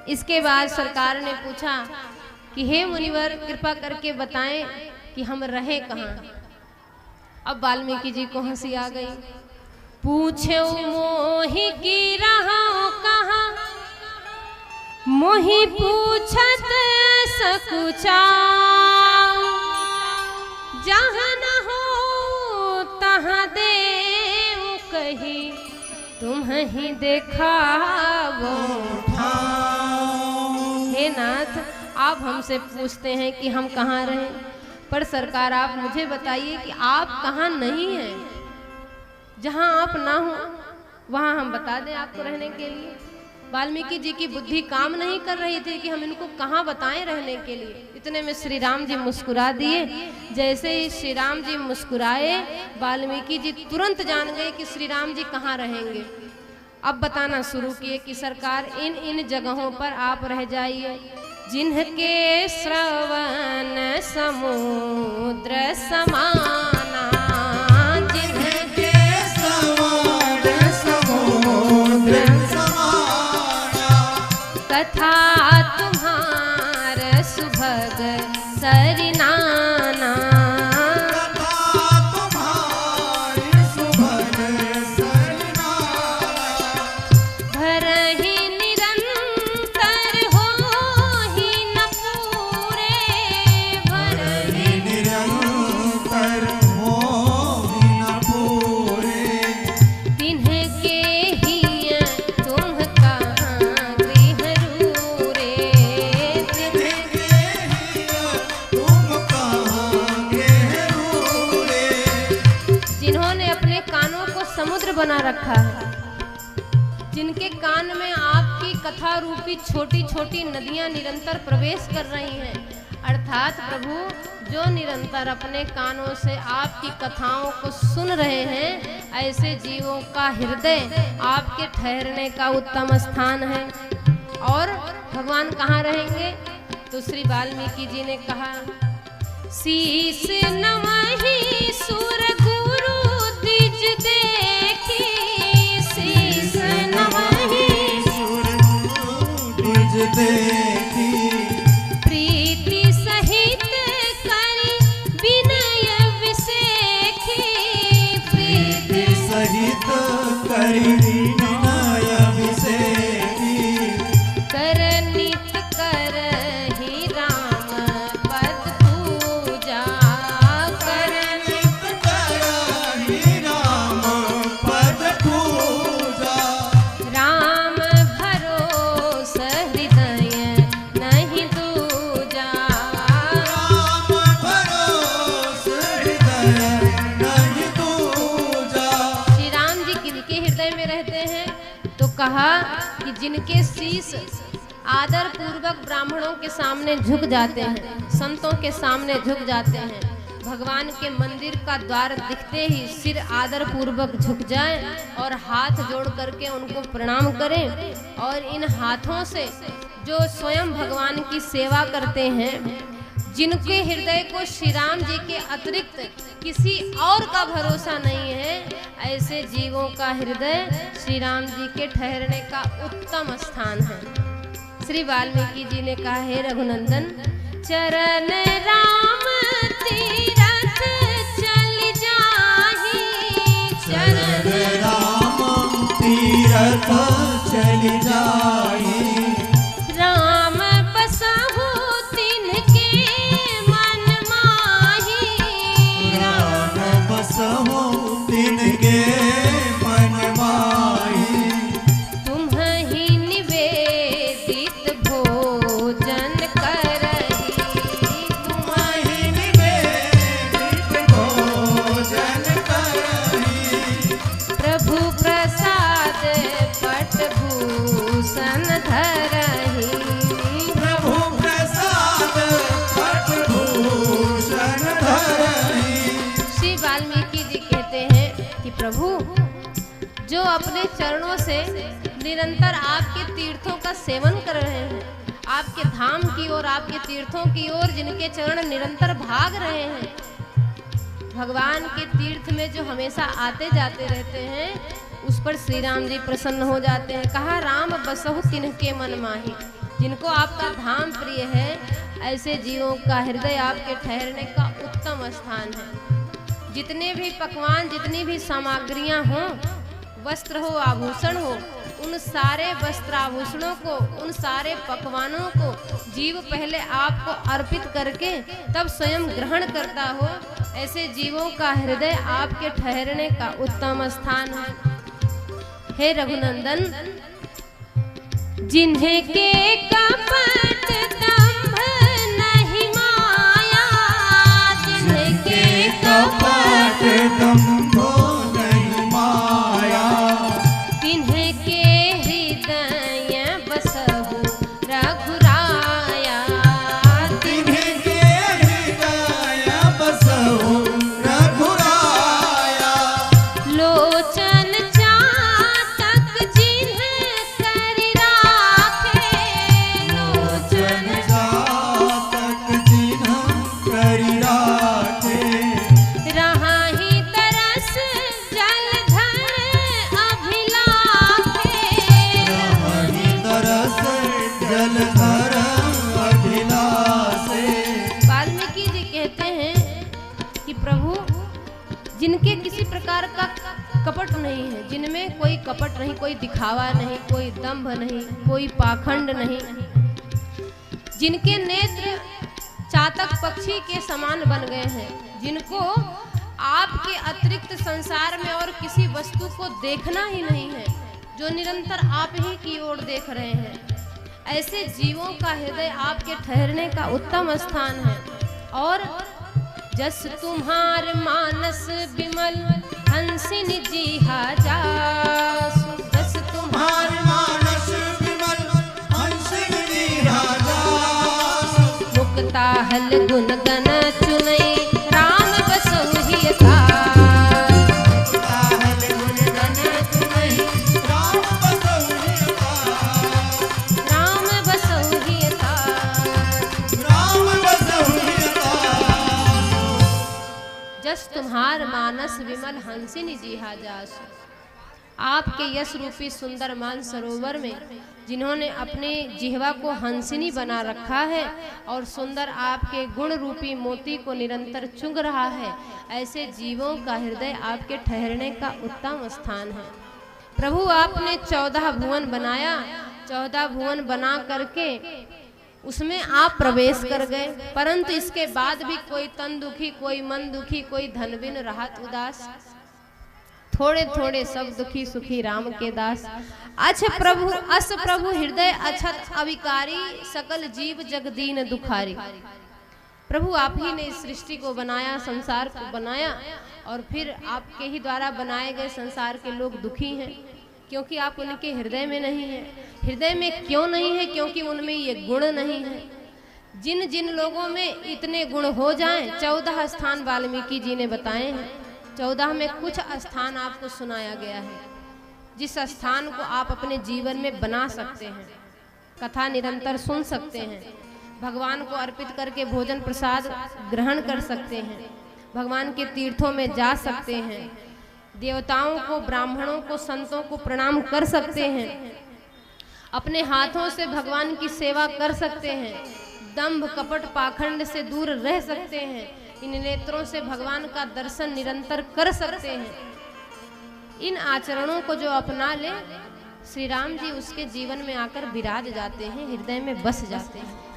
इसके बाद सरकार ने पूछा कि हे मुनिवर कृपा करके बताएं कि हम रहे कहाँ। अब वाल्मीकि जी को हंसी आ गई। पूछो मोहि की रहो कहाँ, मोहि पूछत सकुचा, जहाँ न हो तहाँ देव कही, तुम ही देखावो ठाव। हे नाथ, आप हमसे पूछते हैं कि हम कहाँ रहें, पर सरकार आप मुझे बताइए कि आप कहाँ नहीं हैं। जहाँ आप ना हो वहाँ हम बता दें आपको रहने के लिए। वाल्मीकि जी की बुद्धि काम नहीं कर रही थी कि हम इनको कहाँ बताएं रहने के लिए। इतने में श्री राम जी मुस्कुरा दिए। जैसे ही श्री राम जी मुस्कुराए, वाल्मीकि जी तुरंत जान गए कि श्री राम जी कहाँ रहेंगे। अब बताना शुरू किए कि सरकार इन इन जगहों पर आप रह जाइए, जिनके श्रवण समुद्र समाना, जिनके श्रवण समुद्र समाना, तथा तुम्हार सुभग सरिनाना, तथा तुम्हार सुभग सरिनाना, भरहि निरंतर होहि न पूरे, भरहि निरंतर होहि न पूरे, तिन्हके हिय तुम कहाँ गृह रूरे, तिन्हके हिय तुम कहाँ गृह रूरे। जिन्होंने अपने कानों को समुद्र बना रखा है, जिनके कान में आपकी कथा रूपी छोटी छोटी नदियां निरंतर प्रवेश कर रही हैं, अर्थात प्रभु जो निरंतर अपने कानों से आपकी कथाओं को सुन रहे हैं, ऐसे जीवों का हृदय आपके ठहरने का उत्तम स्थान है। और भगवान कहाँ रहेंगे? तो श्री वाल्मीकि जी ने कहा, शीस नवहि सुर गुरु द्विज देखी, शीस नवहि सुर गुरु द्विज देखी, प्रीति सहित करि विनय विसेखी, प्रीति सहित करि विनय विसेखी, कर नित करहि राम पद पूजा, कर नित करहि राम पद पूजा, राम भरोस हृदय नहीं दूजा, राम भरोस हृदय नहीं दूजा। श्री राम जी किनके हृदय में रहते हैं? तो कहा कि जिनके शीश आदर पूर्वक ब्राह्मणों के सामने झुक जाते हैं, संतों के सामने झुक जाते हैं, भगवान के मंदिर का द्वार दिखते ही सिर आदर पूर्वक झुक जाए और हाथ जोड़ करके उनको प्रणाम करें, और इन हाथों से जो स्वयं भगवान की सेवा करते हैं, जिनके हृदय को श्री राम जी के अतिरिक्त किसी और का भरोसा नहीं है, ऐसे जीवों का हृदय श्री राम जी के ठहरने का उत्तम स्थान है। श्री वाल्मीकि जी ने कहा, हे रघुनंदन, चरण राम तीरथ चल जाहि, चरण राम तीरथ चल जाहि, राम बसहु तिनके मन माहि, राम बसहु तिनके मन माहि, तुम्हि निवेदित भोजन करहि, तुम्हि निवेदित भोजन करहि, प्रभु प्रसाद पट भूषण धरहि, प्रभु प्रसाद पट भूषण धरहि। श्री वाल्मीकि जी कहते हैं कि प्रभु जो अपने चरणों से निरंतर आपके तीर्थों का सेवन कर रहे हैं, आपके धाम की ओर, आपके तीर्थों की ओर जिनके चरण निरंतर भाग रहे हैं, भगवान के तीर्थ में जो हमेशा आते जाते रहते हैं, उस पर श्री राम जी प्रसन्न हो जाते हैं। कहा, राम बसहु तिनके मन माहि, जिनको आपका धाम प्रिय है, ऐसे जीवों का हृदय आपके ठहरने का उत्तम स्थान है। जितने भी पकवान, जितनी भी सामग्रियां हों, वस्त्र हो, आभूषण हो, उन सारे वस्त्र आभूषणों को, उन सारे पकवानों को जीव पहले आपको अर्पित करके तब स्वयं ग्रहण करता हो, ऐसे जीवों का हृदय आपके ठहरने का उत्तम स्थान है। हे रघुनंदन, जिन्हें के कपट दंभ नहीं माया, जिन्हें के कपट दंभ नहीं माया, तिन्हें के हृदय बसहु रघुराया, तिन्हें के हृदय बसहु रघुराया, लोचन चातक जिन्हें कर राखे, लोचन चातक जिन्हें कर राखे, रहाहि तरस जलधर अभिलाखे, रहाहि तरस जलधर अभिलाषे। वाल्मीकि जी कहते हैं कि प्रभु, जिनके किसी प्रकार का कपट नहीं है, जिनमें कोई कपट नहीं, कोई दिखावा नहीं, कोई दंभ नहीं, कोई पाखंड नहीं, जिनके नेत्र चातक पक्षी के समान बन गए हैं, जिनको आपके अतिरिक्त संसार में और किसी वस्तु को देखना ही नहीं है, जो निरंतर आप ही की ओर देख रहे हैं, ऐसे जीवों का हृदय आपके ठहरने का उत्तम स्थान है। और जस तुम्हार मानस विमल हंसिनी जी जासु, जस तुम्हार मानस विमल हंसिनी जी जासु, मुक्ता हल गुण गण चुनई राम बसहु हिय तासु, मुक्ता हल गुण गण चुनई राम बसहु हिय तासु, राम बसहु हिय तासु, राम बसहु हिय तासु। जस तुम्हार मानस विमल हंसिनी जी जासु, आपके यश रूपी सुंदर मान सरोवर में जिन्होंने अपने जिह्वा को हंसिनी बना रखा है और सुंदर आपके गुण रूपी मोती को निरंतर चुंग रहा है, ऐसे जीवों का हृदय आपके ठहरने का उत्तम स्थान है। प्रभु, आपने 14 भुवन बनाया, 14 भुवन बना करके उसमें आप प्रवेश कर गए, परंतु इसके बाद भी कोई तन दुखी, कोई मन दुखी, कोई धन बिन रहत उदास, थोड़े थोड़े सब दुखी सुखी राम के दास। अछ प्रभु अस प्रभु हृदय अछत अविकारी, सकल जीव जगदीन दुखारी। प्रभु, आप ही ने इस सृष्टि को बनाया, संसार को बनाया, और फिर आपके ही द्वारा बनाए गए संसार के लोग दुखी हैं, क्योंकि आप उनके हृदय में नहीं है। हृदय में क्यों नहीं है? क्योंकि उनमें ये गुण नहीं है। जिन जिन लोगों में इतने गुण हो जाएं, 14 स्थान वाल्मीकि जी ने बताए हैं, 14 में कुछ स्थान आपको सुनाया गया है, जिस स्थान को आप अपने जीवन में बना सकते हैं। कथा निरंतर सुन सकते हैं, भगवान को अर्पित करके भोजन प्रसाद ग्रहण कर सकते हैं, भगवान के तीर्थों में जा सकते हैं, देवताओं को, ब्राह्मणों को, संतों को प्रणाम कर सकते हैं, अपने हाथों से भगवान की सेवा कर सकते हैं, दंभ कपट पाखंड से दूर रह सकते हैं, इन नेत्रों से भगवान का दर्शन निरंतर कर सकते हैं। इन आचरणों को जो अपना ले, श्री राम जी उसके जीवन में आकर विराज जाते हैं, हृदय में बस जाते हैं।